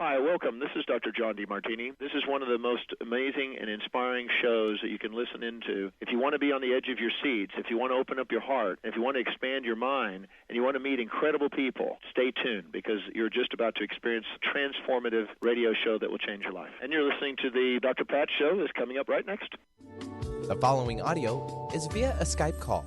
Hi, welcome. This is Dr. John DeMartini. This is one of the most amazing and inspiring shows that you can listen into. If you want to be on the edge of your seats, if you want to open up your heart, if you want to expand your mind, and you want to meet incredible people, stay tuned because you're just about to experience a transformative radio show that will change your life. And you're listening to the Dr. Pat Show that's coming up right next. The following audio is via a Skype call.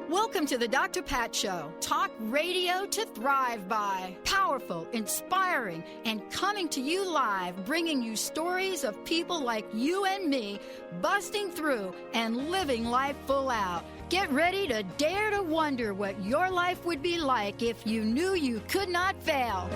Welcome to the Dr. Pat Show. Talk radio to thrive by. Powerful, inspiring, and coming to you live, bringing you stories of people like you and me busting through and living life full out. Get ready to dare to wonder what your life would be like if you knew you could not fail.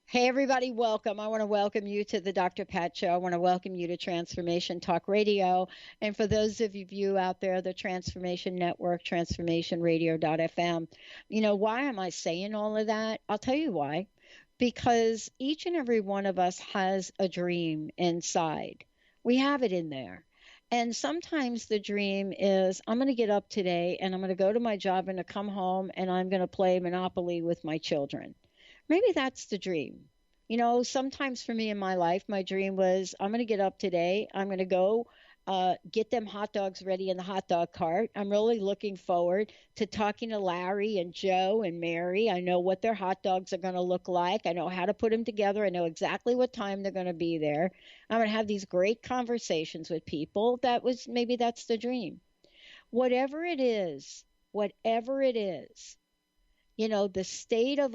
Hey, everybody, welcome. I want to welcome you to the Dr. Pat Show. I want to welcome you to Transformation Talk Radio. And for those of you out there, the Transformation Network, transformationradio.fm. You know, why am I saying all of that? I'll tell you why. Because each and every one of us has a dream inside. We have it in there. And sometimes the dream is, I'm going to get up today and I'm going to go to my job and to come home and I'm going to play Monopoly with my children. Maybe that's the dream. You know, sometimes for me in my life, my dream was I'm going to get up today. I'm going to go get them hot dogs ready in the hot dog cart. I'm really looking forward to talking to Larry and Joe and Mary. I know what their hot dogs are going to look like. I know how to put them together. I know exactly what time they're going to be there. I'm going to have these great conversations with people. Maybe that's the dream. Whatever it is, you know, the state of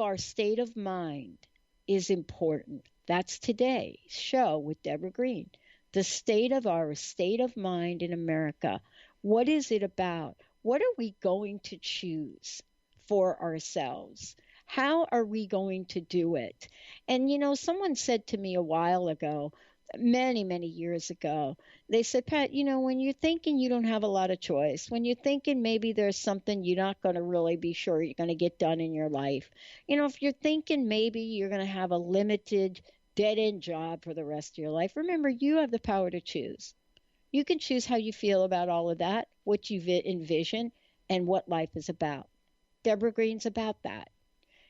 mind is important. That's today's show with Deborah Greene. The state of mind in America. What is it about? What are we going to choose for ourselves? How are we going to do it? And, you know, someone said to me a while ago, many, many years ago, they said, Pat, you know, when you're thinking you don't have a lot of choice, when you're thinking maybe there's something you're not going to really be sure you're going to get done in your life, you know, if you're thinking maybe you're going to have a limited dead-end job for the rest of your life, remember, you have the power to choose. You can choose how you feel about all of that, what you envision, and what life is about. Deborah Greene's about that.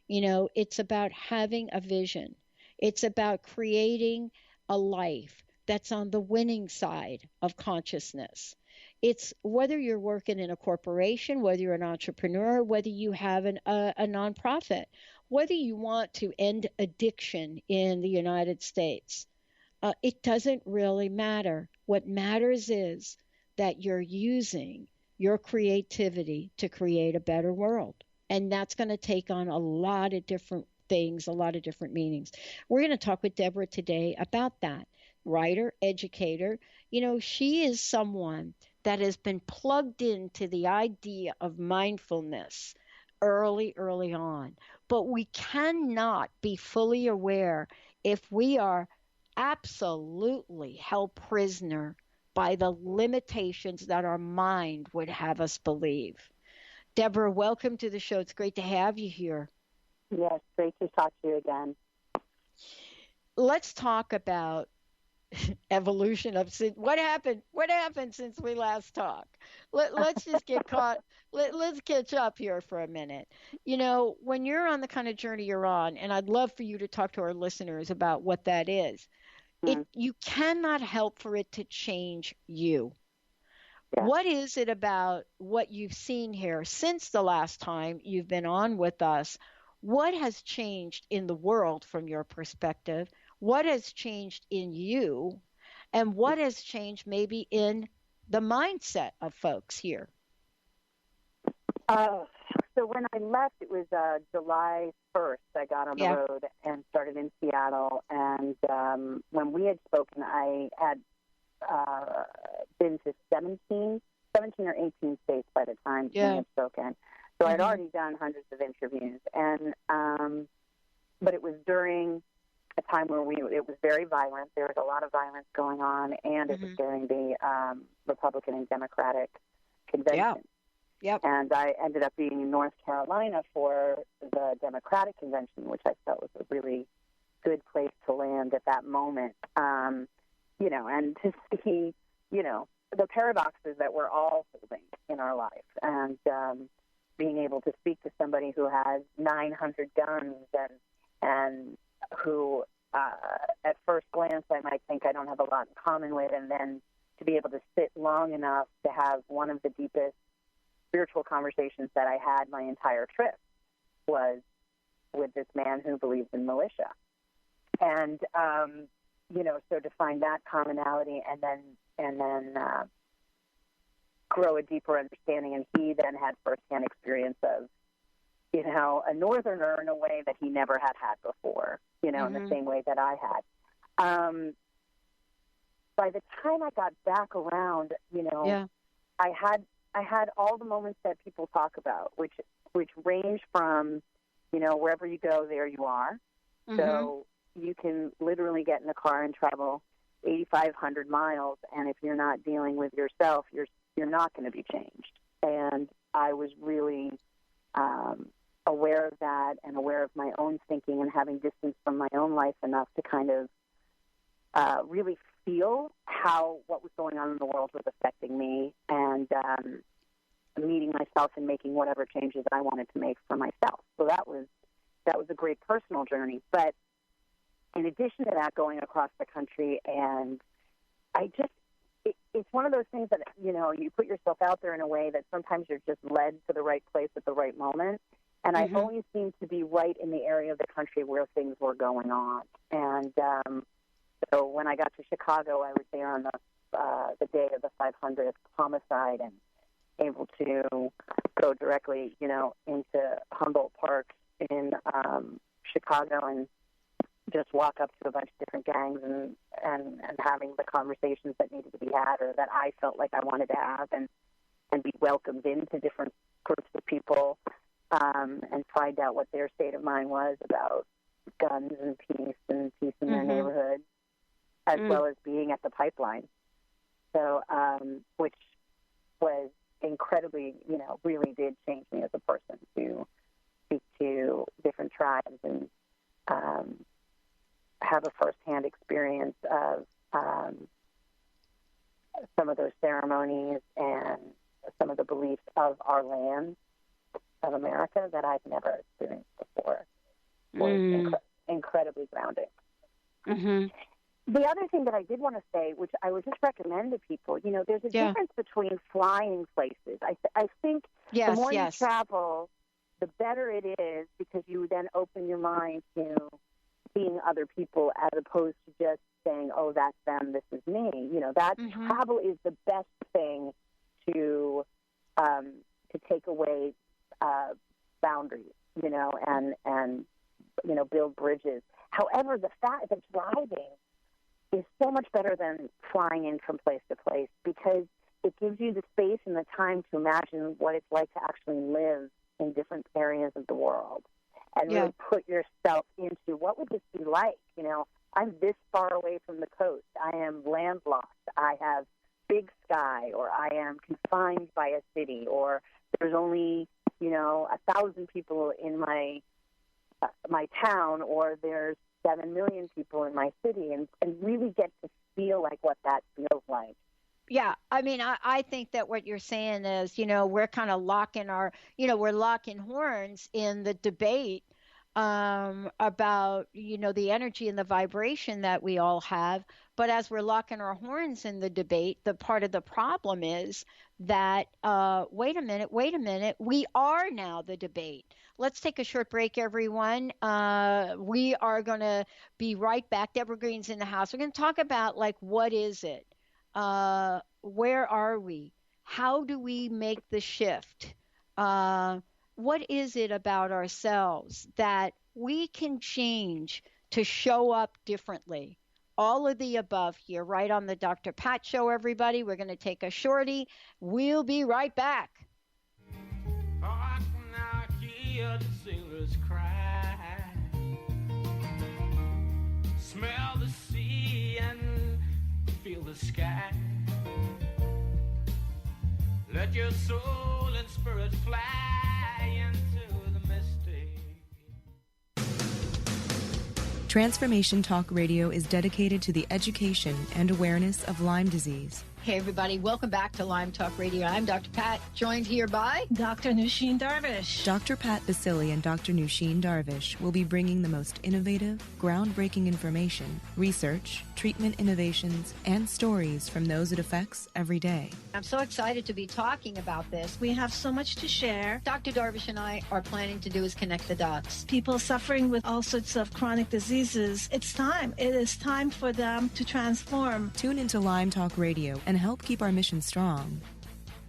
You know, it's about having a vision. It's about creating a life that's on the winning side of consciousness. It's whether you're working in a corporation, whether you're an entrepreneur, whether you have a nonprofit, whether you want to end addiction in the United States. It doesn't really matter. What matters is that you're using your creativity to create a better world. And that's going to take on a lot of different things, a lot of different meanings. We're going to talk with Deborah today about that. Writer, educator. You know, she is someone that has been plugged into the idea of mindfulness early on. But we cannot be fully aware if we are absolutely held prisoner by the limitations that our mind would have us believe. Deborah, welcome to the show. It's great to have you here. Yes, great to talk to you again. Let's talk about evolution of what happened since we last talked. Let's just get caught. Let's catch up here for a minute. You know, when you're on the kind of journey you're on, and I'd love for you to talk to our listeners about what that is. You cannot help for it to change you. Yeah. What is it about what you've seen here since the last time you've been on with us? What has changed in the world from your perspective? What has changed in you? And what has changed maybe in the mindset of folks here? So when I left, it was July 1st. I got on the road and started in Seattle. And when we had spoken, I had been to 17 or 18 states by the time we had spoken. So I'd already done hundreds of interviews, and but it was during a time where it was very violent. There was a lot of violence going on, and it was during the Republican and Democratic convention. Yep. And I ended up being in North Carolina for the Democratic convention, which I felt was a really good place to land at that moment. You know, and to see, you know, the paradoxes that we're all holding in our life, and being able to speak to somebody who has 900 guns and who at first glance I might think I don't have a lot in common with, and then to be able to sit long enough to have one of the deepest spiritual conversations that I had my entire trip was with this man who believes in militia. And, so to find that commonality and then grow a deeper understanding. And he then had firsthand experience of, a northerner in a way that he never had before, in the same way that I had. By the time I got back around, I had all the moments that people talk about, which range from, wherever you go, there you are. Mm-hmm. So you can literally get in a car and travel 8,500 miles, and if you're not dealing with yourself, you're not going to be changed. And I was really aware of that and aware of my own thinking and having distance from my own life enough to kind of really feel how what was going on in the world was affecting me, and meeting myself and making whatever changes I wanted to make for myself. So that was a great personal journey. But in addition to that, going across the country, and it's one of those things that, you put yourself out there in a way that sometimes you're just led to the right place at the right moment. And I always seemed to be right in the area of the country where things were going on. And so when I got to Chicago, I was there on the day of the 500th homicide and able to go directly, into Humboldt Park in Chicago and just walk up to a bunch of different gangs and having the conversations that needed to be had, or that I felt like I wanted to have, and be welcomed into different groups of people, and find out what their state of mind was about guns and peace in their neighborhood, as well as being at the pipeline. So, which was incredibly, really did change me as a person to speak to different tribes and have a firsthand experience of some of those ceremonies and some of the beliefs of our land, of America, that I've never experienced before. Was incredibly grounding. Mm-hmm. The other thing that I did want to say, which I would just recommend to people, there's a difference between flying places. I think the more you travel, the better it is, because you then open your mind to seeing other people as opposed to just saying, oh, that's them, this is me. Travel is the best thing to take away boundaries, and build bridges. However, the fact that driving is so much better than flying in from place to place, because it gives you the space and the time to imagine what it's like to actually live in different areas of the world and really put yourself into what would this be like. I'm this far away from the coast. I am landlocked. I have big sky, or I am confined by a city, or there's only 1,000 people in my town, or there's 7 million people in my city, and really get to feel like what that feels like. Yeah, I mean, I think that what you're saying is, we're kind of locking we're locking horns in the debate about, the energy and the vibration that we all have. But as we're locking our horns in the debate, the part of the problem is that, wait a minute, we are now the debate. Let's take a short break, everyone. We are going to be right back. Deborah Greene's in the house. We're going to talk about, what is it? Where are we? How do we make the shift? What is it about ourselves that we can change to show up differently? All of the above here, right on the Dr. Pat Show, everybody. We're going to take a shorty. We'll be right back. I can now hear the sailors cry, smell the sea and feel the sky. Let your soul and spirit fly into the mystic. Transformation Talk Radio is dedicated to the education and awareness of Lyme disease. Hey, everybody. Welcome back to Lyme Talk Radio. I'm Dr. Pat, joined here by Dr. Nusheen Darvish. Dr. Pat Basili and Dr. Nusheen Darvish will be bringing the most innovative, groundbreaking information, research, treatment innovations, and stories from those it affects every day. I'm so excited to be talking about this. We have so much to share. Dr. Darvish and I are planning to do is connect the dots. People suffering with all sorts of chronic diseases, it's time. It is time for them to transform. Tune into Lyme Talk Radio and help keep our mission strong.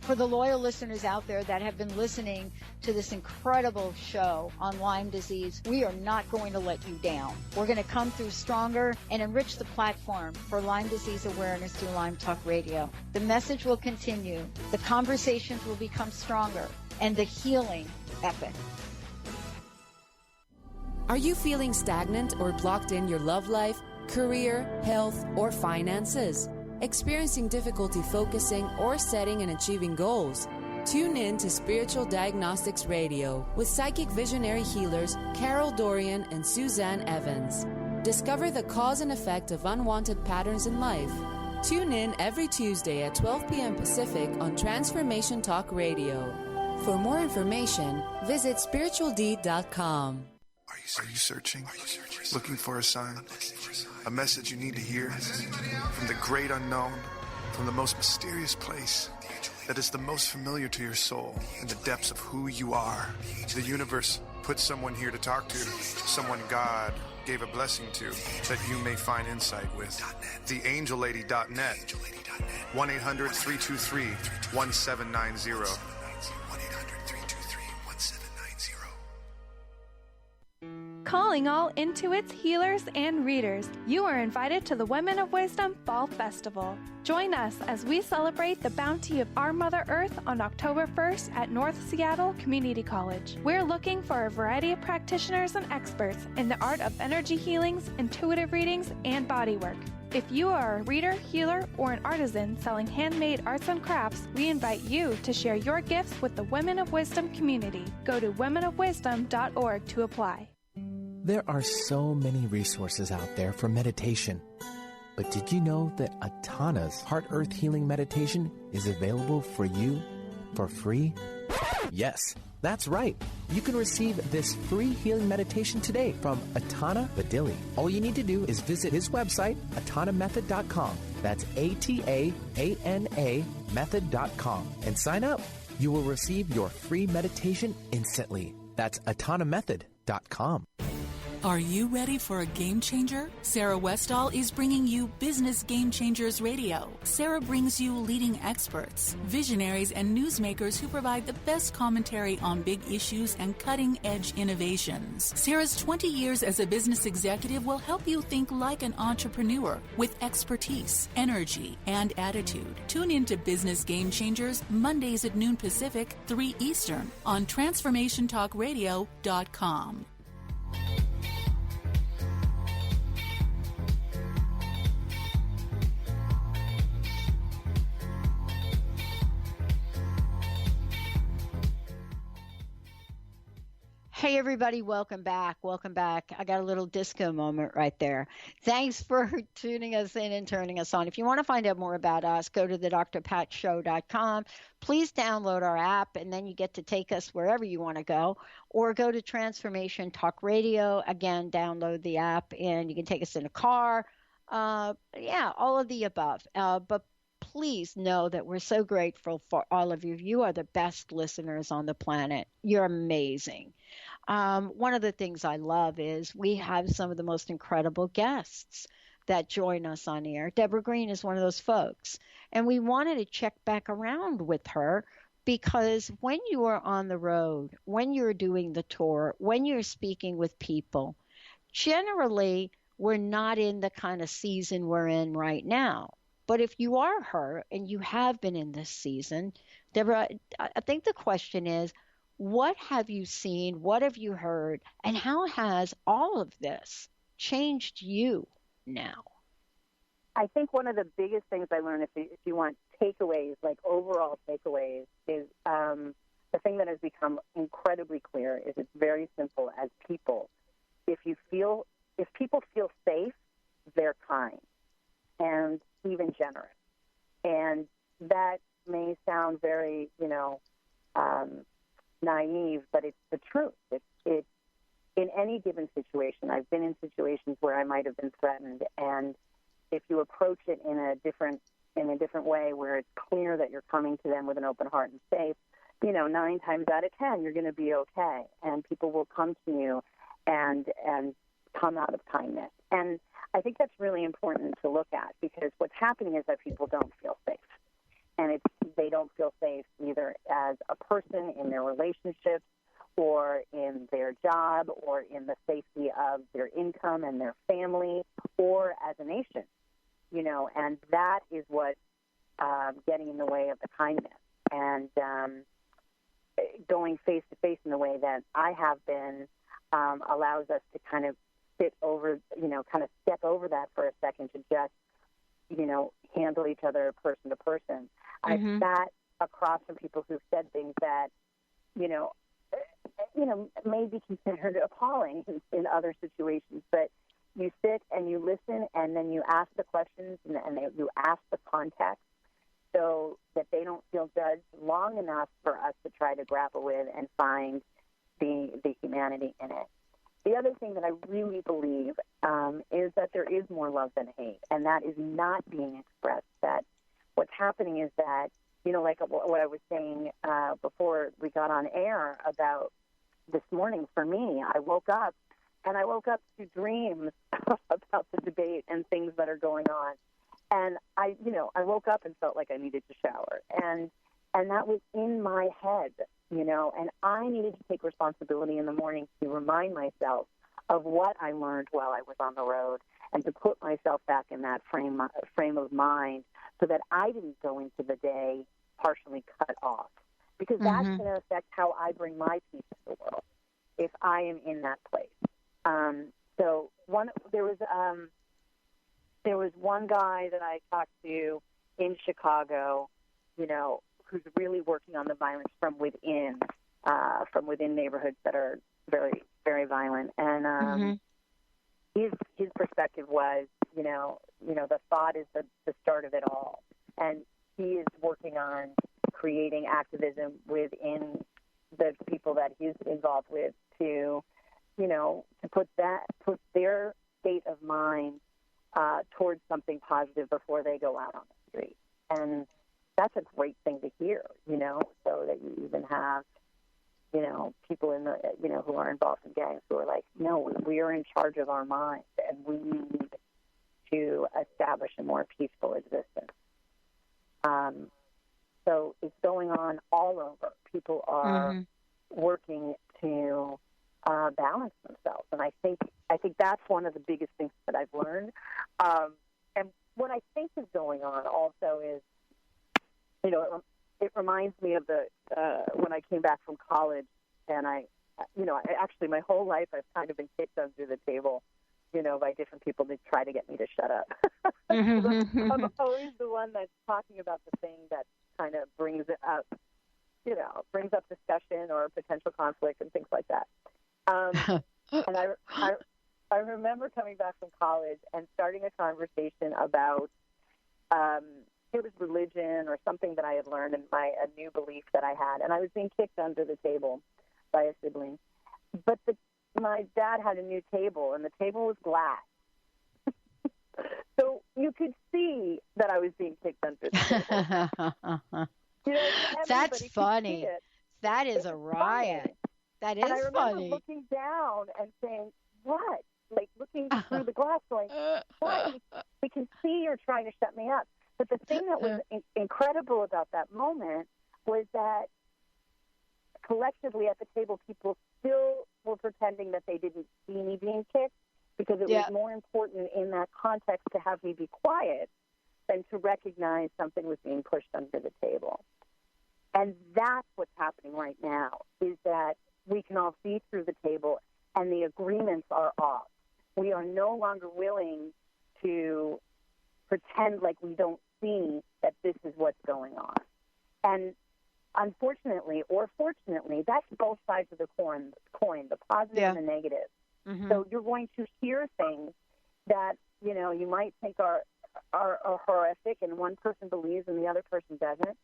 For the loyal listeners out there that have been listening to this incredible show on Lyme disease, we are not going to let you down. We're going to come through stronger and enrich the platform for Lyme disease awareness through Lyme Talk Radio. The message will continue, the conversations will become stronger, and the healing epic. Are you feeling stagnant or blocked in your love life, career, health, or finances? Experiencing difficulty focusing or setting and achieving goals? Tune in to Spiritual Diagnostics Radio with psychic visionary healers Carol Dorian and Suzanne Evans. Discover the cause and effect of unwanted patterns in life. Tune in every Tuesday at 12 p.m. Pacific on Transformation Talk Radio. For more information, visit spiritualdeed.com. Are you searching? Looking for a sign? A message you need to hear? From the great unknown, from the most mysterious place that is the most familiar to your soul in the depths of who you are. The universe put someone here to talk to, someone God gave a blessing to, that you may find insight with. TheAngelLady.net, 1-800-323-1790. Calling all Intuits, healers, and readers, you are invited to the Women of Wisdom Fall Festival. Join us as we celebrate the bounty of our Mother Earth on October 1st at North Seattle Community College. We're looking for a variety of practitioners and experts in the art of energy healings, intuitive readings, and bodywork. If you are a reader, healer, or an artisan selling handmade arts and crafts, we invite you to share your gifts with the Women of Wisdom community. Go to womenofwisdom.org to apply. There are so many resources out there for meditation. But did you know that Atana's Heart Earth Healing Meditation is available for you for free? Yes, that's right. You can receive this free healing meditation today from Atana Badili. All you need to do is visit his website, atanamethod.com. That's ATAANA method.com, and sign up. You will receive your free meditation instantly. That's atanamethod.com. Are you ready for a game changer? Sarah Westall is bringing you Business Game Changers Radio. Sarah brings you leading experts, visionaries, and newsmakers who provide the best commentary on big issues and cutting-edge innovations. Sarah's 20 years as a business executive will help you think like an entrepreneur with expertise, energy, and attitude. Tune in to Business Game Changers Mondays at noon Pacific, 3 Eastern on TransformationTalkRadio.com. Hey, everybody, welcome back. Welcome back. I got a little disco moment right there. Thanks for tuning us in and turning us on. If you want to find out more about us, go to thedrpatshow.com. Please download our app, and then you get to take us wherever you want to go. Or go to Transformation Talk Radio. Again, download the app, and you can take us in a car. All of the above. But please know that we're so grateful for all of you. You are the best listeners on the planet. You're amazing. One of the things I love is we have some of the most incredible guests that join us on air. Deborah Greene is one of those folks. And we wanted to check back around with her because when you are on the road, when you're doing the tour, when you're speaking with people, generally we're not in the kind of season we're in right now. But if you are her and you have been in this season, Deborah, I think the question is, what have you seen? What have you heard? And how has all of this changed you now? I think one of the biggest things I learned, if you want takeaways, like overall takeaways, is the thing that has become incredibly clear is it's very simple as people. If people feel safe, they're kind and even generous. And that may sound very, naive, but it's the truth. It's in any given situation. I've been in situations where I might have been threatened, and if you approach it in a different way, where it's clear that you're coming to them with an open heart and safe, 9 times out of 10, you're going to be okay, and people will come to you and come out of kindness. And I think that's really important to look at, because what's happening is that people don't feel safe. And they don't feel safe either as a person in their relationships or in their job or in the safety of their income and their family or as a nation, and that is what's getting in the way of the kindness. And going face to face in the way that I have been allows us to kind of sit over, kind of step over that for a second to just, handle each other person to person. Mm-hmm. I've sat across from people who've said things that, may be considered appalling in other situations, but you sit and you listen, and then you ask the questions and you ask the context so that they don't feel judged long enough for us to try to grapple with and find the humanity in it. The other thing that I really believe is that there is more love than hate, and that is not being expressed. That what's happening is that, like what I was saying before we got on air about this morning, for me, I woke up to dreams about the debate and things that are going on. And I woke up and felt like I needed to shower. And that was in my head, and I needed to take responsibility in the morning to remind myself of what I learned while I was on the road, and to put myself back in that frame of mind so that I didn't go into the day partially cut off. Because that's going to affect how I bring my peace to the world if I am in that place. There was one guy that I talked to in Chicago, who's really working on the violence from within neighborhoods that are very, very violent. And his perspective was, the thought is the start of it all. And he is working on creating activism within the people that he's involved with to put their state of mind towards something positive before they go out on the street. And that's a great thing to hear, so that you even have, people in the, who are involved in gangs who are like, no, we are in charge of our minds, and we need to establish a more peaceful existence. So it's going on all over. People are working to balance themselves, and I think that's one of the biggest things that I've learned. And what I think is going on also is, it reminds me of when I came back from college, and I actually my whole life I've kind of been kicked under the table, by different people to try to get me to shut up. I'm always the one that's talking about the thing that kind of brings it up, brings up discussion or potential conflict and things like that. And I remember coming back from college and starting a conversation about it was religion or something that I had learned and a new belief that I had, and I was being kicked under the table by a sibling. But my dad had a new table, and the table was glass. So you could see that I was being kicked under the table. That's funny. That is a riot. Funny. That is and I remember funny. looking down and saying, what? Like looking through the glass going, what? We can see you're trying to shut me up. But the thing that was incredible about that moment was that collectively at the table, people still were pretending that they didn't see me being kicked, because it was more important in that context to have me be quiet than to recognize something was being pushed under the table. And that's what's happening right now, is that we can all see through the table and the agreements are off. We are no longer willing to pretend like we don't see that this is what's going on. And unfortunately, or fortunately, that's both sides of the coin, the positive and the negative. So you're going to hear things that, you might think are are horrific and one person believes and the other person doesn't.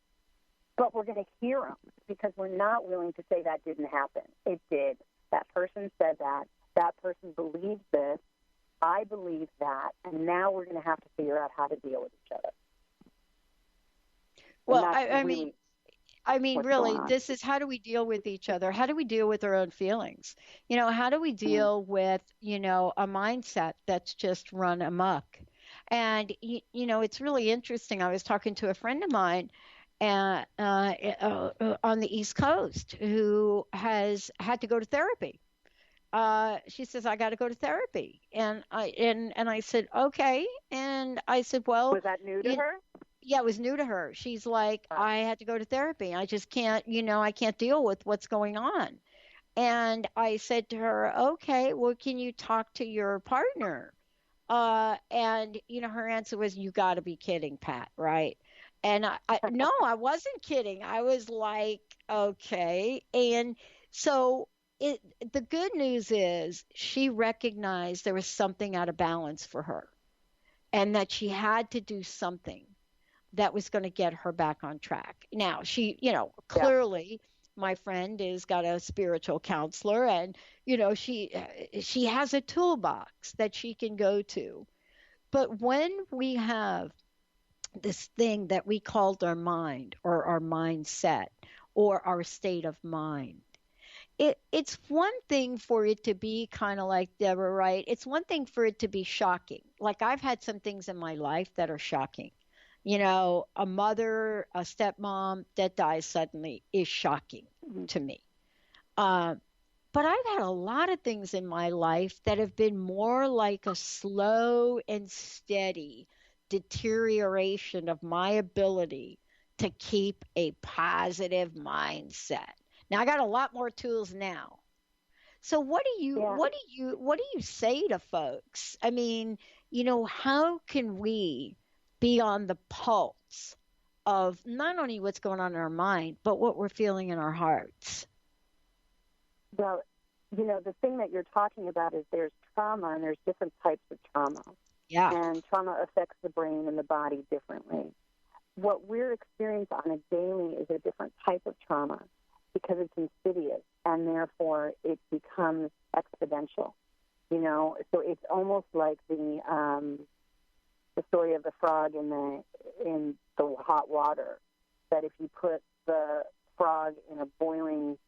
But we're going to hear them because we're not willing to say that didn't happen. It did. That person said that. That person believes this. I believe that. And now we're going to have to figure out how to deal with each other. Well, I mean, really, this is how do we deal with each other? How do we deal with our own feelings? How do we deal with, a mindset that's just run amok? And, it's really interesting. I was talking to a friend of mine on the East Coast who has had to go to therapy. She says, I got to go to therapy. And I said, okay. And I said, well, was that new to her? Yeah, it was new to her. She's like, I had to go to therapy. I just can't, I can't deal with what's going on. And I said to her, okay, well, can you talk to your partner? And, her answer was, you got to be kidding, Pat, right? And no, I wasn't kidding. I was like, okay. And so the good news is she recognized there was something out of balance for her and that she had to do something that was going to get her back on track. Now, she, clearly my friend has got a spiritual counselor and, she has a toolbox that she can go to. But when we have this thing that we called our mind or our mindset or our state of mind, it's one thing for it to be kind of like Deborah, right? It's one thing for it to be shocking. Like I've had some things in my life that are shocking. A mother, a stepmom that dies suddenly is shocking to me. But I've had a lot of things in my life that have been more like a slow and steady deterioration of my ability to keep a positive mindset. Now I got a lot more tools now. So what do you say to folks? I mean, how can we be on the pulse of not only what's going on in our mind, but what we're feeling in our hearts? Well, the thing that you're talking about is there's trauma and there's different types of trauma. Yeah. And trauma affects the brain and the body differently. What we're experiencing on a daily is a different type of trauma because it's insidious and therefore it becomes exponential. So it's almost like the story of the frog in the hot water. That if you put the frog in a boiling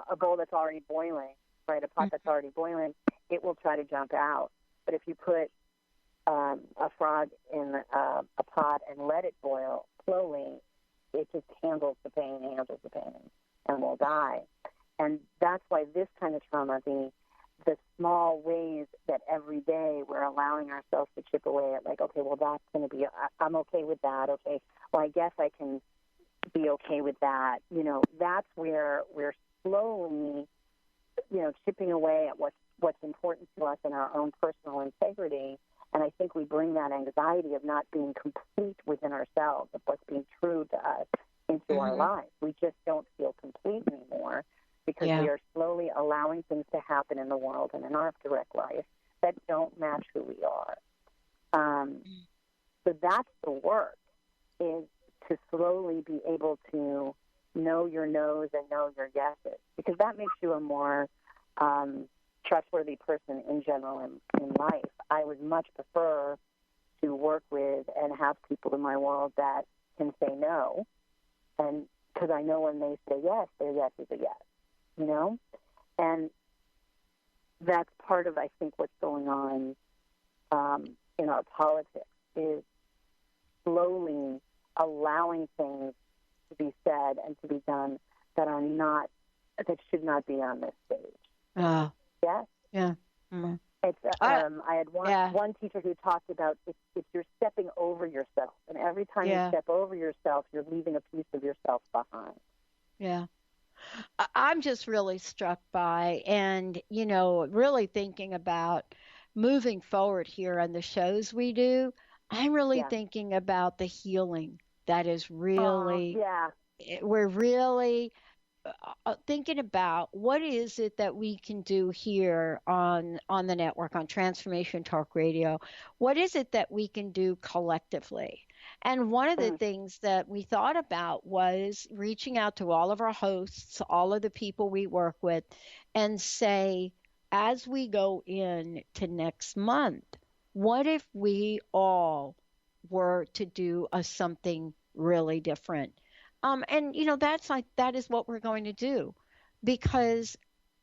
a bowl that's already boiling, right? A pot that's already boiling, it will try to jump out. But if you put a frog in a pot and let it boil slowly, it just handles the pain and will die. And that's why this kind of trauma, the small ways that every day we're allowing ourselves to chip away at, like, okay, well, that's going to be, I'm okay with that. Okay, well, I guess I can be okay with that. That's where we're slowly, chipping away at what's important to us in our own personal integrity. And I think we bring that anxiety of not being complete within ourselves, of what's being true to us, into our lives. We just don't feel complete anymore because we are slowly allowing things to happen in the world and in our direct life that don't match who we are. So that's the work, is to slowly be able to know your no's and know your yeses, because that makes you a more trustworthy person in general in life. I would much prefer to work with and have people in my world that can say no, and because I know when they say yes, their yes is a yes, and that's part of, I think, what's going on in our politics, is slowly allowing things to be said and to be done that should not be on this stage. Yes. Yeah. Mm-hmm. It's I had one teacher who talked about if you're stepping over yourself, and every time you step over yourself, you're leaving a piece of yourself behind. Yeah. I'm just really struck by, and, really thinking about moving forward here on the shows we do. I'm really thinking about the healing that is really, we're really, thinking about what is it that we can do here on the network, on Transformation Talk Radio. What is it that we can do collectively? And one of the things that we thought about was reaching out to all of our hosts, all of the people we work with, and say, as we go in to next month, what if we all were to do something really different? And that is what we're going to do, because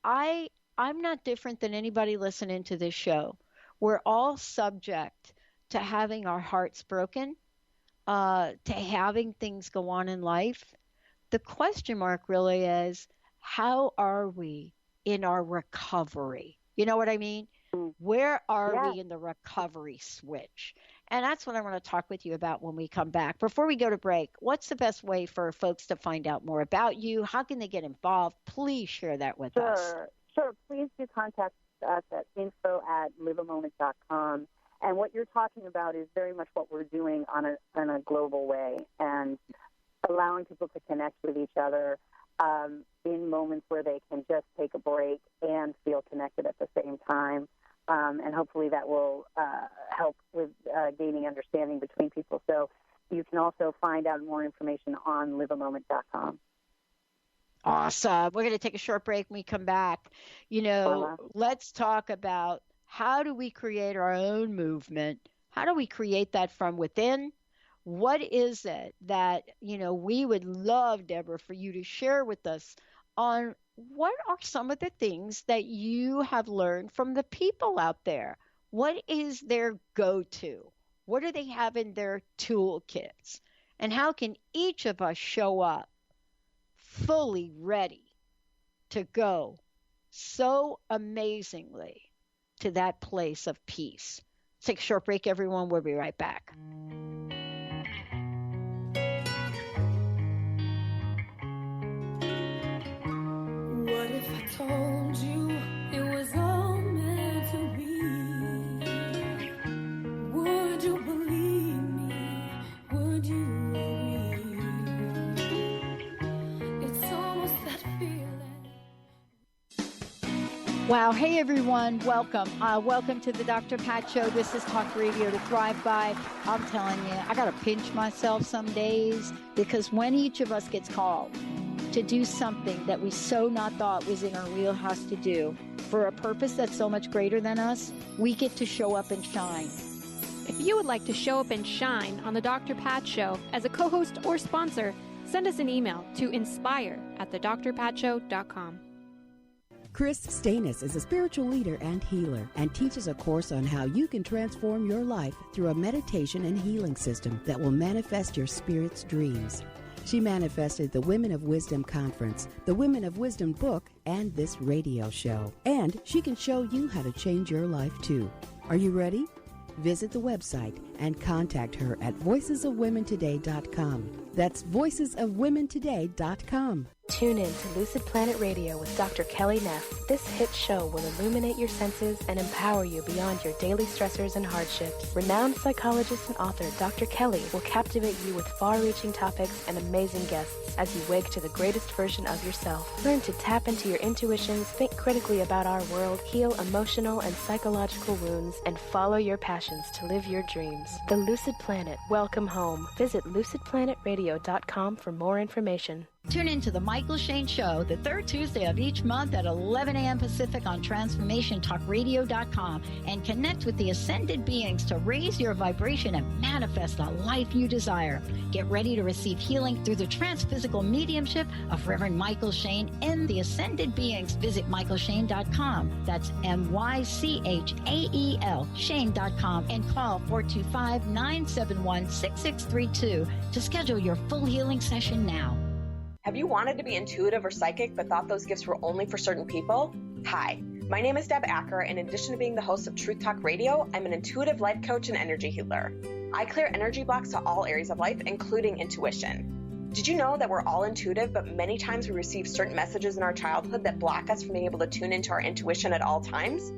I'm not different than anybody listening to this show. We're all subject to having our hearts broken, to having things go on in life. The question mark really is, how are we in our recovery? You know what I mean? Where are we in the recovery switch? And that's what I want to talk with you about when we come back. Before we go to break, what's the best way for folks to find out more about you? How can they get involved? Please share that with us. Sure. Please do contact us at info@liveamoment.com. And what you're talking about is very much what we're doing on a global way, and allowing people to connect with each other in moments where they can just take a break and feel connected at the same time. And hopefully that will help with gaining understanding between people. So you can also find out more information on liveamoment.com. Awesome. We're going to take a short break when we come back. Let's talk about, how do we create our own movement? How do we create that from within? What is it that, we would love, Deborah, for you to share with us on what are some of the things that you have learned from the people out there? What is their go-to? What do they have in their toolkits? And how can each of us show up fully ready to go so amazingly to that place of peace? Let's take a short break, everyone. We'll be right back. What if I told you it was all meant to be? Would you believe me? Would you agree? It's almost that feeling. Wow. Hey, everyone. Welcome. Welcome to the Dr. Pat Show. This is Talk Radio to Thrive By. I'm telling you, I got to pinch myself some days, because when each of us gets called to do something that we so not thought was in our wheelhouse to do, for a purpose that's so much greater than us, we get to show up and shine. If you would like to show up and shine on the Dr. Pat Show as a co-host or sponsor, send us an email to inspire@thedrpatshow.com. Chris Stanis is a spiritual leader and healer, and teaches a course on how you can transform your life through a meditation and healing system that will manifest your spirit's dreams. She manifested the Women of Wisdom Conference, the Women of Wisdom book, and this radio show. And she can show you how to change your life too. Are you ready? Visit the website and contact her at voicesofwomentoday.com. That's voicesofwomentoday.com. Tune in to Lucid Planet Radio with Dr. Kelly Neff. This hit show will illuminate your senses and empower you beyond your daily stressors and hardships. Renowned psychologist and author Dr. Kelly will captivate you with far-reaching topics and amazing guests as you wake to the greatest version of yourself. Learn to tap into your intuitions, think critically about our world, heal emotional and psychological wounds, and follow your passions to live your dreams. The Lucid Planet. Welcome home. Visit lucidplanetradio.com for more information. Tune in to The Michael Shane Show, the third Tuesday of each month at 11 a.m. Pacific on TransformationTalkRadio.com, and connect with the ascended beings to raise your vibration and manifest the life you desire. Get ready to receive healing through the transphysical mediumship of Reverend Michael Shane and the ascended beings. Visit MichaelShane.com. That's MyChael, Shane.com, and call 425-971-6632 to schedule your full healing session now. Have you wanted to be intuitive or psychic but thought those gifts were only for certain people? Hi, my name is Deb Acker, and in addition to being the host of Truth Talk Radio, I'm an intuitive life coach and energy healer. I clear energy blocks to all areas of life, including intuition. Did you know that we're all intuitive, but many times we receive certain messages in our childhood that block us from being able to tune into our intuition at all times?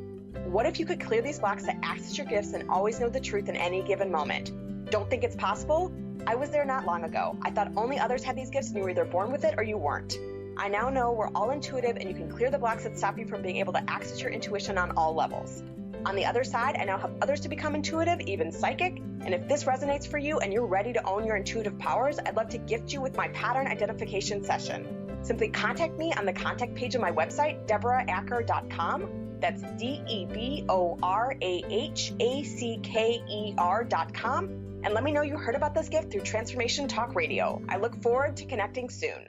What if you could clear these blocks to access your gifts and always know the truth in any given moment? Don't think it's possible? I was there not long ago. I thought only others had these gifts and you were either born with it or you weren't. I now know we're all intuitive and you can clear the blocks that stop you from being able to access your intuition on all levels. On the other side, I now help others to become intuitive, even psychic. And if this resonates for you and you're ready to own your intuitive powers, I'd love to gift you with my pattern identification session. Simply contact me on the contact page of my website, DeborahAcker.com. That's DeborahAcker.com. And let me know you heard about this gift through Transformation Talk Radio. I look forward to connecting soon.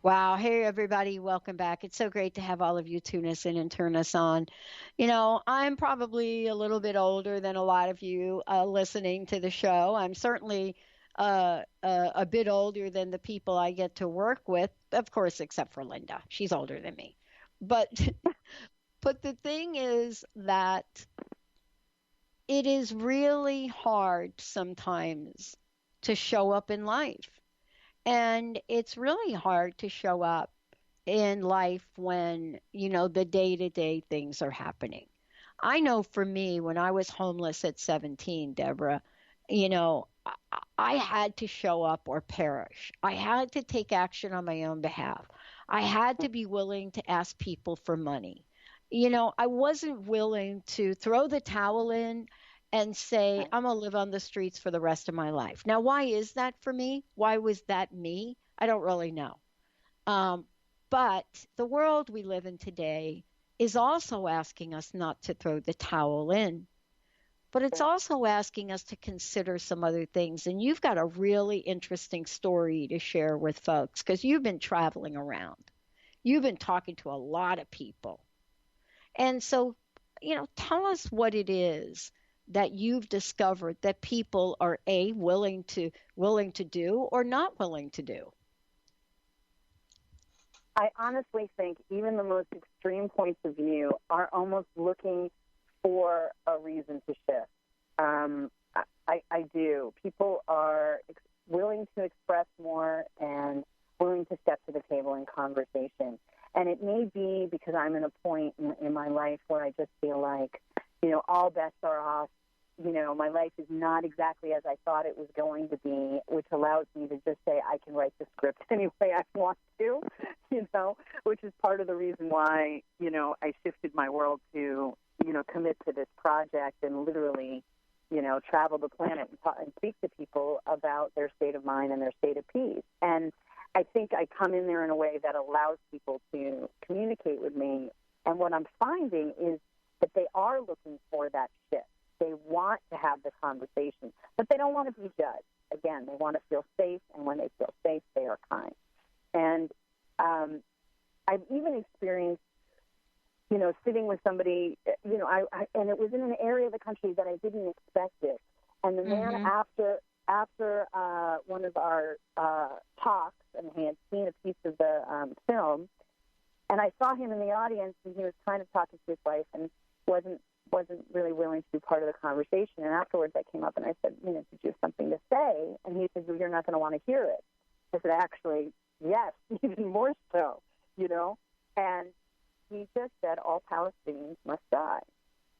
Wow. Hey, everybody. Welcome back. It's so great to have all of you tune us in and turn us on. You know, I'm probably a little bit older than a lot of you listening to the show. I'm certainly a bit older than the people I get to work with, of course, except for Linda. She's older than me. But the thing is that it is really hard sometimes to show up in life. And it's really hard to show up in life when, you know, the day-to-day things are happening. I know for me, when I was homeless at 17, Deborah, you know, I had to show up or perish. I had to take action on my own behalf. I had to be willing to ask people for money. You know, I wasn't willing to throw the towel in and say, I'm going to live on the streets for the rest of my life. Now, why is that for me? Why was that me? I don't really know. But the world we live in today is also asking us not to throw the towel in. But it's also asking us to consider some other things. And you've got a really interesting story to share with folks because you've been traveling around. You've been talking to a lot of people. And so, you know, tell us what it is that you've discovered that people are willing to do or not willing to do. I honestly think even the most extreme points of view are almost looking for a reason to shift. I do. People are willing to express more and willing to step to the table in conversation. And it may be because I'm in a point in my life where I just feel like, you know, all bets are off. You know, my life is not exactly as I thought it was going to be, which allows me to just say I can write the script any way I want to, you know, which is part of the reason why, you know, I shifted my world to, you know, commit to this project and literally, you know, travel the planet and speak to people about their state of mind and their state of peace. And I think I come in there in a way that allows people to communicate with me. And what I'm finding is that they are looking for that shift. They want to have the conversation, but they don't want to be judged. Again, they want to feel safe, and when they feel safe, they are kind. And I've even experienced, you know, sitting with somebody, you know, and it was in an area of the country that I didn't expect it. And the man, after one of our talks, and he had seen a piece of the film, and I saw him in the audience, and he was kind of talking to his wife, and wasn't really willing to be part of the conversation. And afterwards I came up and I said, you know, did you have something to say? And he said, well, you're not going to want to hear it. I said, actually, yes, even more so, you know. And he just said, all Palestinians must die.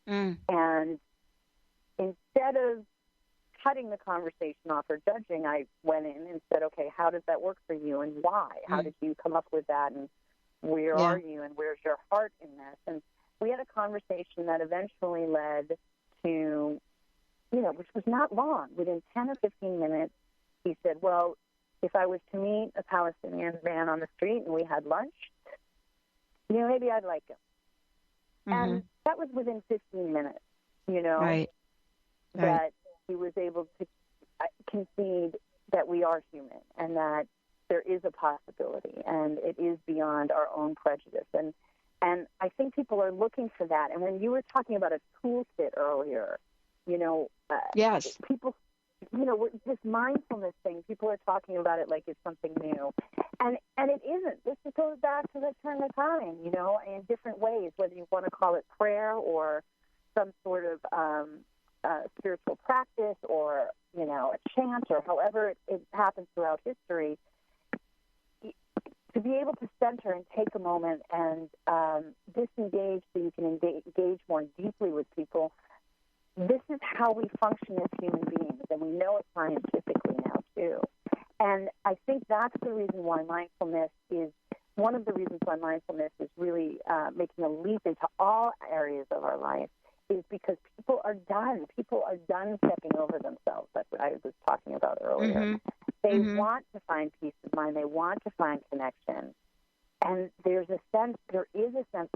And instead of cutting the conversation off or judging, I went in and said, okay, how does that work for you and why? How did you come up with that, and where are you, and where's your heart in this? And we had a conversation that eventually led to, you know, which was not long. Within 10 or 15 minutes, he said, well, if I was to meet a Palestinian man on the street and we had lunch, you know, maybe I'd like him. And that was within 15 minutes, you know, that he was able to concede that we are human and that there is a possibility and it is beyond our own prejudice. And I think people are looking for that. And when you were talking about a toolkit earlier, you know, people, you know, this mindfulness thing, people are talking about it like it's something new. And it isn't. This goes back to the turn of time, you know, in different ways, whether you want to call it prayer or some sort of spiritual practice or, you know, a chant or however it happens throughout history. to be able to center and take a moment and disengage so you can engage more deeply with people, this is how we function as human beings, and we know it scientifically now, too. And I think that's the reason why mindfulness is, one of the reasons why mindfulness is really making a leap into all areas of our life, is because people are done. People are done stepping over themselves, like I was talking about earlier. Mm-hmm. They want to find peace of mind. They want to find connection. And there is a sense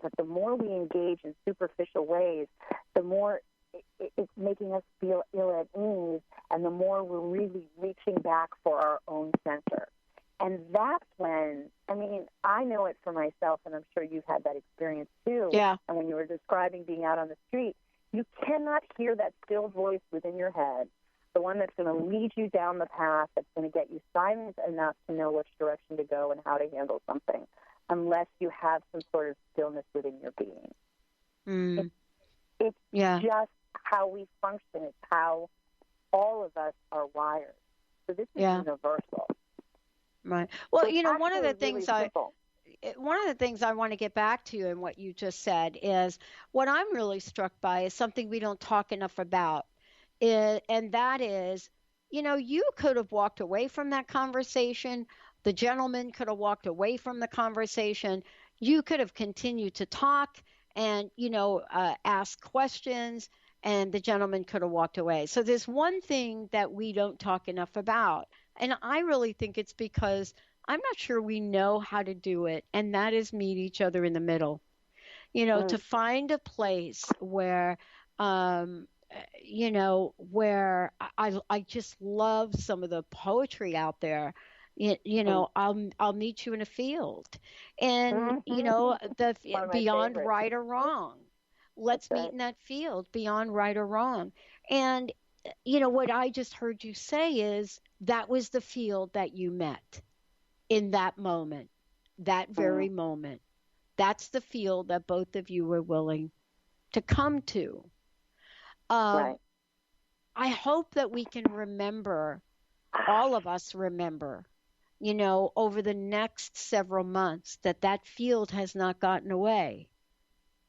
that the more we engage in superficial ways, the more it's making us feel ill at ease, and the more we're really reaching back for our own center. And that's when, I mean, I know it for myself, and I'm sure you've had that experience too. Yeah. And when you were describing being out on the street, you cannot hear that still voice within your head, the one that's going to lead you down the path, that's going to get you silent enough to know which direction to go and how to handle something, unless you have some sort of stillness within your being. Mm. It's just how we function. It's how all of us are wired. So this is universal. Right. Well, So one of the things I want to get back to in what you just said is what I'm really struck by is something we don't talk enough about. And that is, you could have walked away from that conversation. The gentleman could have walked away from the conversation. You could have continued to talk and, ask questions, and the gentleman could have walked away. So there's one thing that we don't talk enough about. And I really think it's because I'm not sure we know how to do it, and that is meet each other in the middle. To find a place where, where I just love some of the poetry out there. I'll meet you in a field, and the beyond favorites. right or wrong. Let's meet in that field beyond right or wrong. And what I just heard you say is that was the field that you met in that moment, that very moment. That's the field that both of you were willing to come to. Right. I hope that we can remember, all of us remember, over the next several months, that field has not gotten away.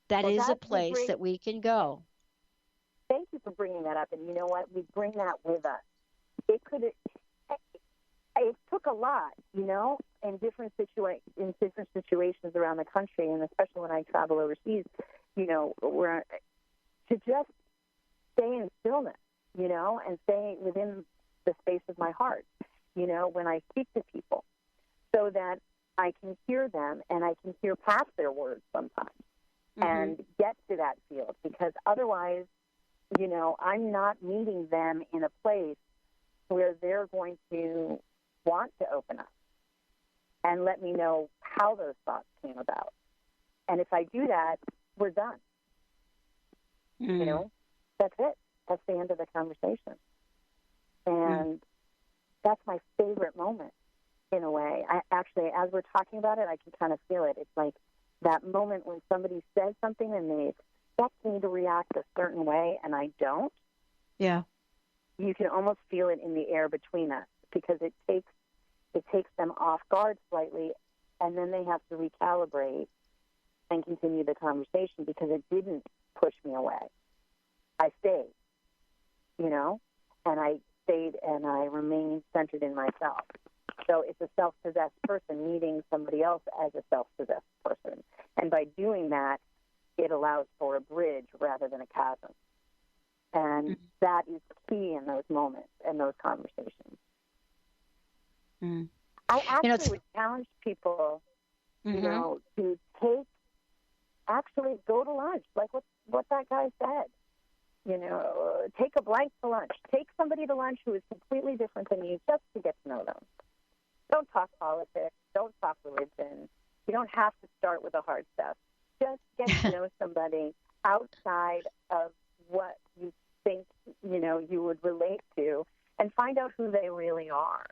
That is a place that we can go. Thank you for bringing that up. And you know what? We bring that with us. It took a lot, in different situations around the country, and especially when I travel overseas, where to just stay in stillness, and stay within the space of my heart, when I speak to people, so that I can hear them and I can hear past their words sometimes and get to that field, because otherwise, I'm not meeting them in a place where they're going to want to open up and let me know how those thoughts came about. And if I do that, we're done. That's it. That's the end of the conversation. And that's my favorite moment, in a way. I actually, as we're talking about it, I can kind of feel it. It's like that moment when somebody says something and they expect me to react a certain way and I don't. Yeah. You can almost feel it in the air between us, because it takes them off guard slightly, and then they have to recalibrate and continue the conversation, because it didn't push me away. I stayed, and I stayed and I remained centered in myself. So it's a self-possessed person meeting somebody else as a self-possessed person. And by doing that, it allows for a bridge rather than a chasm. And that is key in those moments and those conversations. I actually would challenge people, to go to lunch, like what that guy said. Take a blank to lunch. Take somebody to lunch who is completely different than you, just to get to know them. Don't talk politics. Don't talk religion. You don't have to start with the hard stuff. Just get to know somebody outside of what you think, you would relate to, and find out who they really are.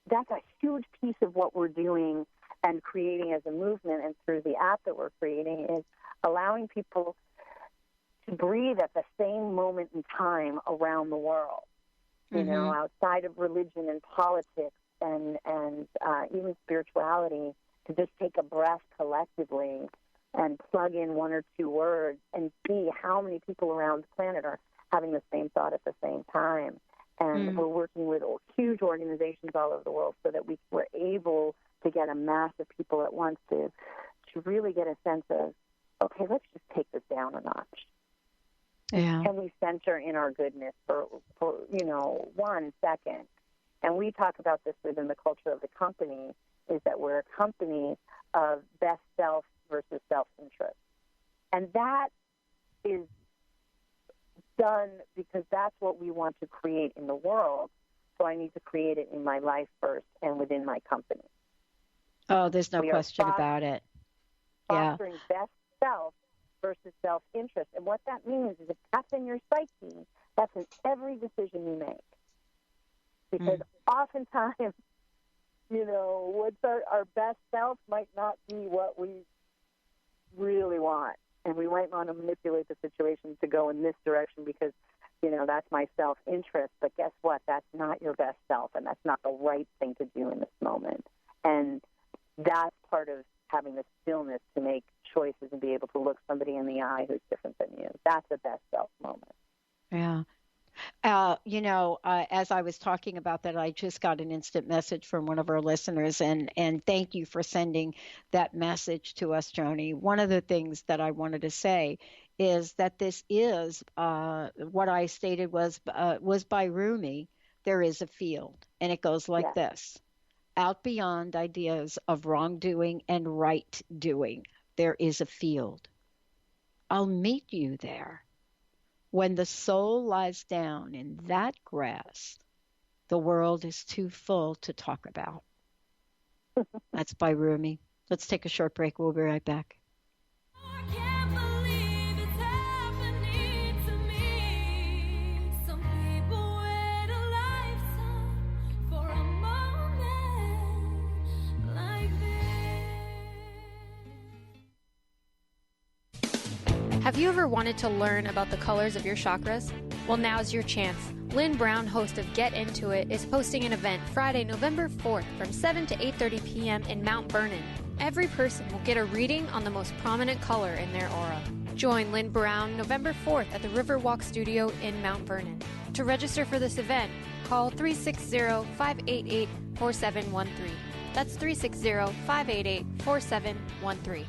That's a huge piece of what we're doing and creating as a movement, and through the app that we're creating, is allowing people to breathe at the same moment in time around the world, outside of religion and politics and even spirituality, to just take a breath collectively and plug in one or two words and see how many people around the planet are having the same thought at the same time. And we're working with huge organizations all over the world so that we're able to get a mass of people at once to really get a sense of, okay, let's just take this down a notch. Yeah. Can we center in our goodness for 1 second? And we talk about this within the culture of the company, is that we're a company of best self versus self-interest. And that is done because that's what we want to create in the world. So I need to create it in my life first and within my company. Oh, there's no question about it. Fostering best self versus self-interest. And what that means is if that's in your psyche, that's in every decision you make. Because oftentimes, what's our best self might not be what we really want. And we might want to manipulate the situation to go in this direction because, that's my self-interest. But guess what? That's not your best self, and that's not the right thing to do in this moment. And that's part of having the stillness to make choices and be able to look somebody in the eye who's different than you. That's a best self moment. Yeah. As I was talking about that, I just got an instant message from one of our listeners, and thank you for sending that message to us, Joni. One of the things that I wanted to say is that this is what I stated was by Rumi. There is a field, and it goes like this. Out beyond ideas of wrongdoing and right doing, there is a field. I'll meet you there. When the soul lies down in that grass, the world is too full to talk about. That's by Rumi. Let's take a short break. We'll be right back. Have you ever wanted to learn about the colors of your chakras? Well, now's your chance. Lynn Brown, host of Get Into It, is hosting an event Friday, November 4th from 7 to 8:30 p.m. in Mount Vernon. Every person will get a reading on the most prominent color in their aura. Join Lynn Brown November 4th at the Riverwalk Studio in Mount Vernon. To register for this event, call 360-588-4713. That's 360-588-4713.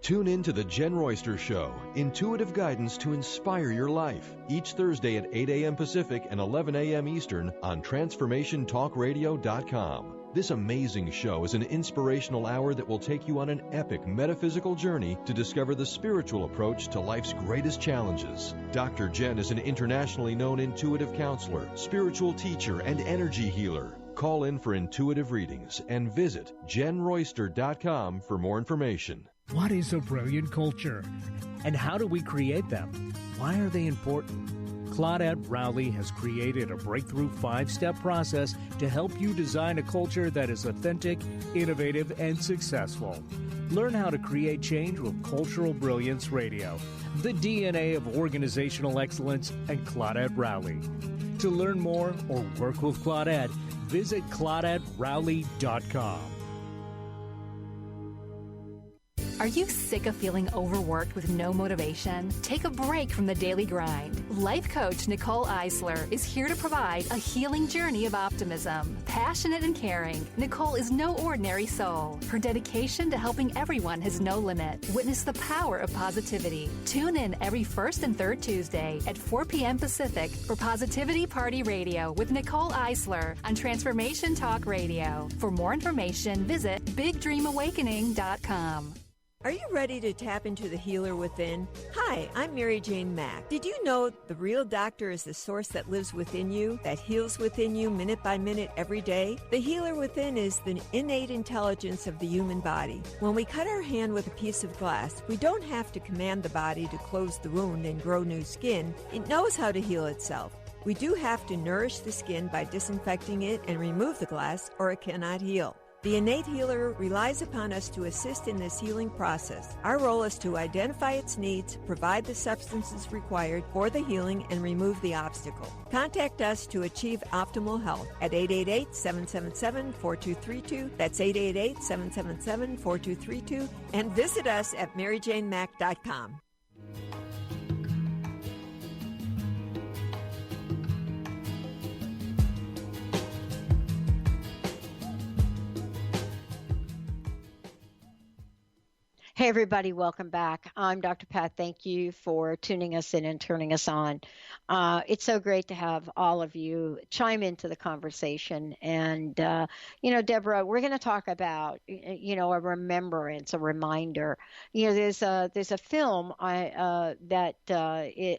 Tune in to The Jen Royster Show, intuitive guidance to inspire your life, each Thursday at 8 a.m. Pacific and 11 a.m. Eastern on TransformationTalkRadio.com. This amazing show is an inspirational hour that will take you on an epic metaphysical journey to discover the spiritual approach to life's greatest challenges. Dr. Jen is an internationally known intuitive counselor, spiritual teacher, and energy healer. Call in for intuitive readings and visit JenRoyster.com for more information. What is a brilliant culture? And how do we create them? Why are they important? Claudette Rowley has created a breakthrough 5-step process to help you design a culture that is authentic, innovative, and successful. Learn how to create change with Cultural Brilliance Radio, the DNA of organizational excellence, and Claudette Rowley. To learn more or work with Claudette, visit ClaudetteRowley.com. Are you sick of feeling overworked with no motivation? Take a break from the daily grind. Life coach Nicole Eisler is here to provide a healing journey of optimism. Passionate and caring, Nicole is no ordinary soul. Her dedication to helping everyone has no limit. Witness the power of positivity. Tune in every first and third Tuesday at 4 p.m. Pacific for Positivity Party Radio with Nicole Eisler on Transformation Talk Radio. For more information, visit BigDreamAwakening.com. Are you ready to tap into the healer within? Hi, I'm Mary Jane Mack. Did you know the real doctor is the source that lives within you, that heals within you minute by minute every day? The healer within is the innate intelligence of the human body. When we cut our hand with a piece of glass, we don't have to command the body to close the wound and grow new skin. It knows how to heal itself. We do have to nourish the skin by disinfecting it and remove the glass, or it cannot heal. The innate healer relies upon us to assist in this healing process. Our role is to identify its needs, provide the substances required for the healing, and remove the obstacle. Contact us to achieve optimal health at 888-777-4232. That's 888-777-4232. And visit us at maryjanemack.com. Hey, everybody, welcome back. I'm Dr. Pat. Thank you for tuning us in and turning us on. It's so great to have all of you chime into the conversation. And, Deborah, we're going to talk about, a remembrance, a reminder. There's a film that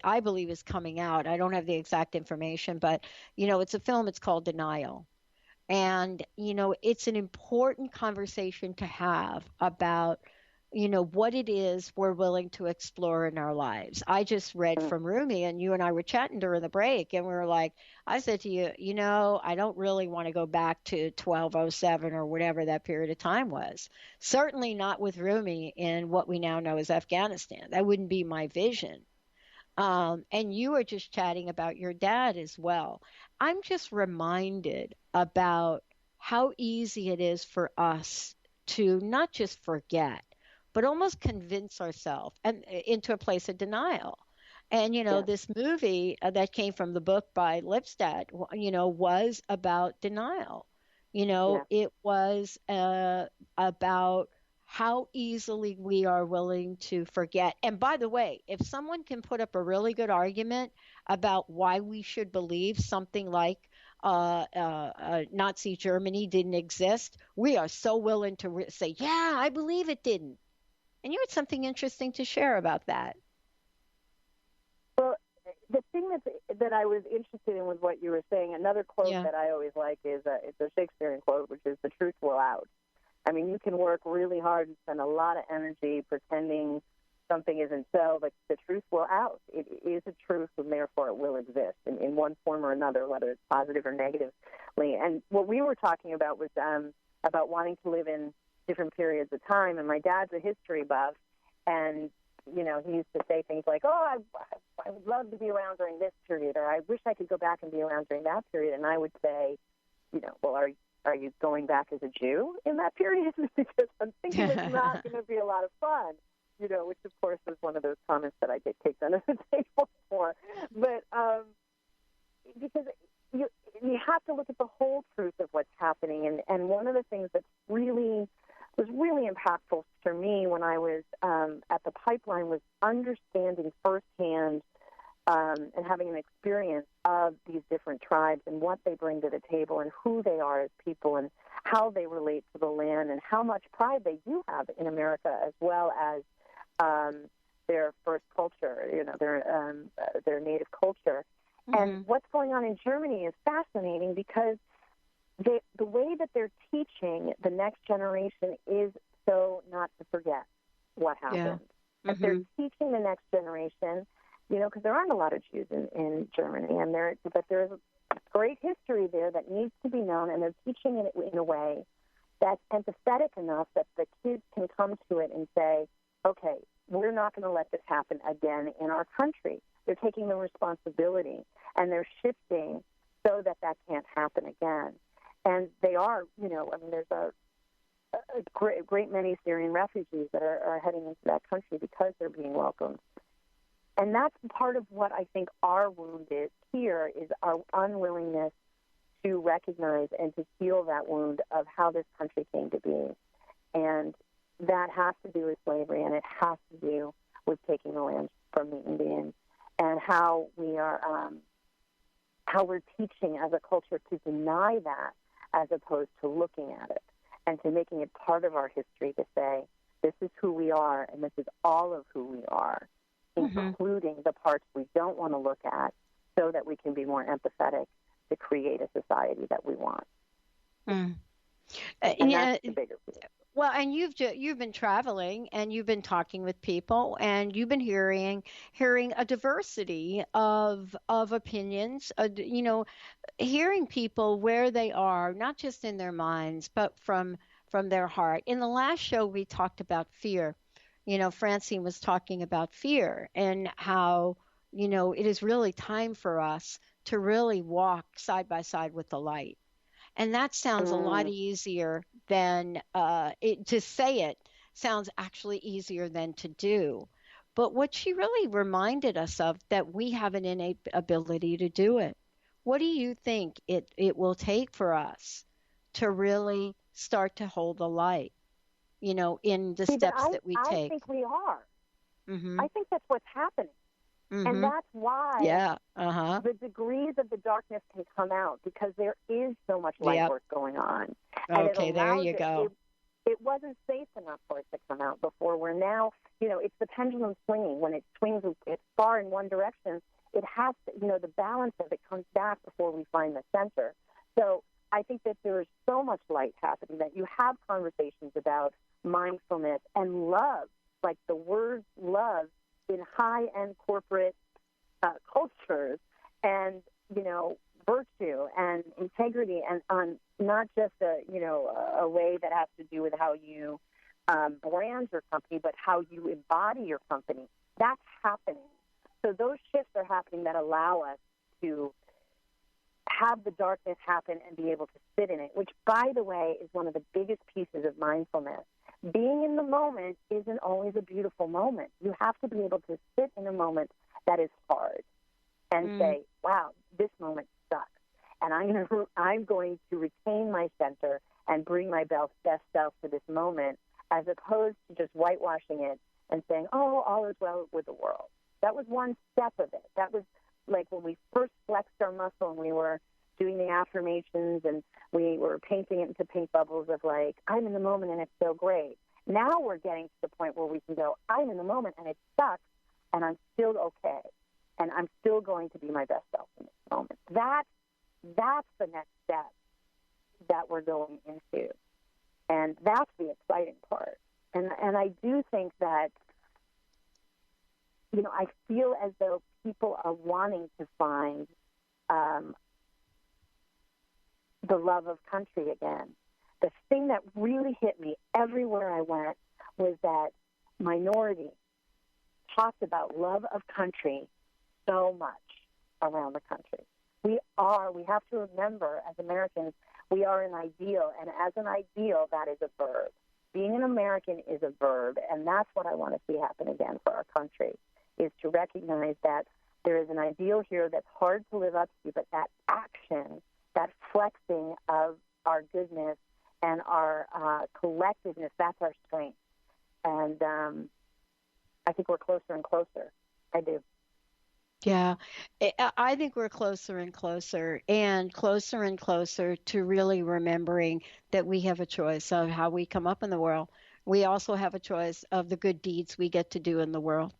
I believe is coming out. I don't have the exact information, but, it's a film. It's called Denial. And, it's an important conversation to have about what it is we're willing to explore in our lives. I just read from Rumi, and you and I were chatting during the break, and we were like, I said to you, I don't really want to go back to 1207 or whatever that period of time was. Certainly not with Rumi in what we now know as Afghanistan. That wouldn't be my vision. And you were just chatting about your dad as well. I'm just reminded about how easy it is for us to not just forget, but almost convince ourselves and into a place of denial. And, this movie that came from the book by Lipstadt, was about denial. It was about how easily we are willing to forget. And by the way, if someone can put up a really good argument about why we should believe something like Nazi Germany didn't exist, we are so willing to say, yeah, I believe it didn't. And you had something interesting to share about that. Well, the thing that I was interested in with what you were saying, another quote that I always like is it's a Shakespearean quote, which is, "The truth will out." I mean, you can work really hard and spend a lot of energy pretending something isn't so, but the truth will out. It is a truth, and therefore it will exist in one form or another, whether it's positive or negatively. And what we were talking about was about wanting to live in different periods of time. And my dad's a history buff, and he used to say things like, "Oh, I would love to be around during this period," or "I wish I could go back and be around during that period." And I would say, well, are you going back as a Jew in that period? Because I'm thinking it's not going to be a lot of fun, which of course was one of those comments that I get kicked under the table for. But because you have to look at the whole truth of what's happening. And one of the things that was really impactful for me when I was at the pipeline was understanding firsthand and having an experience of these different tribes and what they bring to the table and who they are as people and how they relate to the land and how much pride they do have in America, as well as their first culture, their native culture. Mm-hmm. And what's going on in Germany is fascinating because the way that they're teaching the next generation is so not to forget what happened. Yeah. Mm-hmm. They're teaching the next generation, because there aren't a lot of Jews in Germany, but there's great history there that needs to be known, and they're teaching it in a way that's empathetic enough that the kids can come to it and say, okay, we're not going to let this happen again in our country. They're taking the responsibility, and they're shifting so that can't happen again. And they are, there's a great many Syrian refugees that are heading into that country because they're being welcomed. And that's part of what I think our wound is here, is our unwillingness to recognize and to heal that wound of how this country came to be. And that has to do with slavery, and it has to do with taking the land from the Indians, and how we are, how we're teaching as a culture to deny that, as opposed to looking at it and to making it part of our history to say, this is who we are and this is all of who we are, including the parts we don't want to look at, so that we can be more empathetic to create a society that we want. And that's the bigger piece. Well, and you've been traveling and you've been talking with people and you've been hearing a diversity of opinions, hearing people where they are, not just in their minds, but from from their heart. In the last show, we talked about fear. Francine was talking about fear and how, it is really time for us to really walk side by side with the light. And that sounds a lot easier than to say it sounds actually easier than to do. But what she really reminded us of, that we have an innate ability to do it. What do you think it will take for us to really start to hold the light, in the steps that we take? I think we are. Mm-hmm. I think that's what's happening. Mm-hmm. And that's why the degrees of the darkness can come out, because there is so much light work going on. Okay, there you go. It wasn't safe enough for it to come out before. We're now, it's the pendulum swinging. When it swings it's far in one direction, it has to, the balance of it comes back before we find the center. So I think that there is so much light happening, that you have conversations about mindfulness and love, like the word love in high-end corporate cultures, and, virtue and integrity, and on not just a way that has to do with how you brand your company, but how you embody your company. That's happening. So those shifts are happening that allow us to have the darkness happen and be able to sit in it, which, by the way, is one of the biggest pieces of mindfulness. Being in the moment isn't always a beautiful moment. You have to be able to sit in a moment that is hard and say, wow, this moment sucks. And I'm going to retain my center and bring my best self to this moment, as opposed to just whitewashing it and saying, oh, all is well with the world. That was one step of it. That was like when we first flexed our muscle and we were doing the affirmations and we were painting it into paint bubbles of like, I'm in the moment and it's so great. Now we're getting to the point where we can go, I'm in the moment and it sucks and I'm still okay. And I'm still going to be my best self in this moment. That's the next step that we're going into. And that's the exciting part. And I do think that, I feel as though people are wanting to find the love of country again. The thing that really hit me everywhere I went was that minority talked about love of country so much around the country. We have to remember, as Americans, we are an ideal, and as an ideal, that is a verb. Being an American is a verb, and that's what I want to see happen again for our country, is to recognize that there is an ideal here that's hard to live up to, but that action, that flexing of our goodness and our collectiveness, that's our strength. And I think we're closer and closer. I do. Yeah, I think we're closer and closer to really remembering that we have a choice of how we come up in the world. We also have a choice of the good deeds we get to do in the world.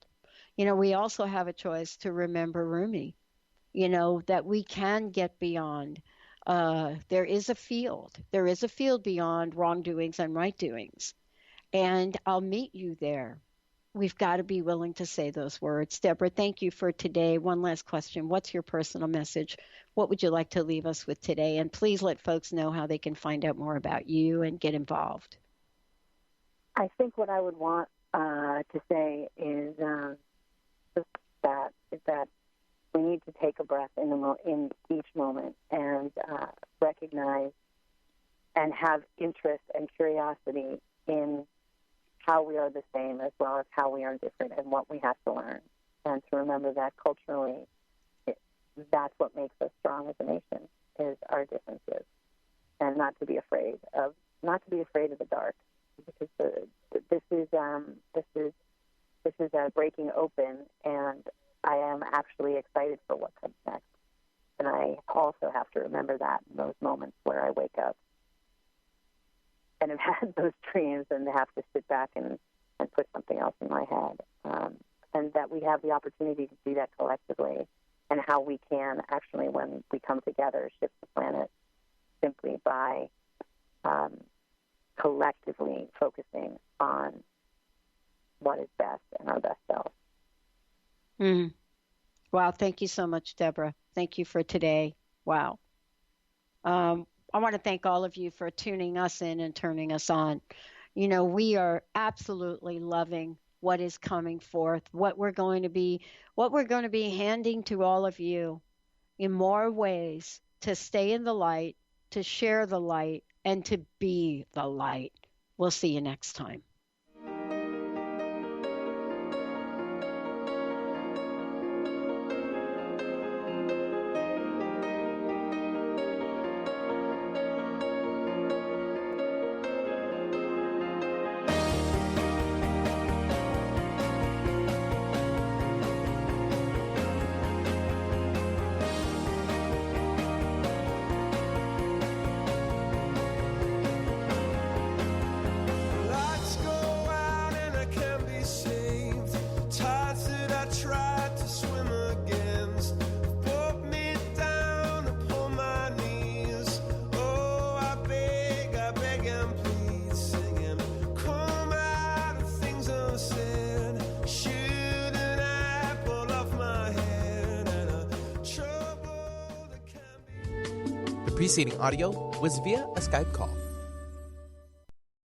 We also have a choice to remember Rumi, that we can get beyond. There is a field beyond wrongdoings and right doings. And I'll meet you there. We've got to be willing to say those words. Deborah, thank you for today. One last question. What's your personal message? What would you like to leave us with today? And please let folks know how they can find out more about you and get involved. I think what I would want to say is that we need to take a breath in each moment and recognize and have interest and curiosity in how we are the same as well as how we are different and what we have to learn. And to remember that culturally, that's what makes us strong as a nation, is our differences. And not to be afraid of the dark, because this is a breaking open, and I am actually excited for what comes next. And I also have to remember that in those moments where I wake up and have had those dreams and have to sit back and put something else in my head. And that we have the opportunity to do that collectively, and how we can actually, when we come together, shift the planet simply by collectively focusing on what is best and our best self. Wow, thank you so much, Deborah. Thank you for today. Wow. I want to thank all of you for tuning us in and turning us on. You know, we are absolutely loving what is coming forth, what we're going to be handing to all of you in more ways to stay in the light, to share the light, and to be the light. We'll see you next time. The preceding audio was via a Skype call.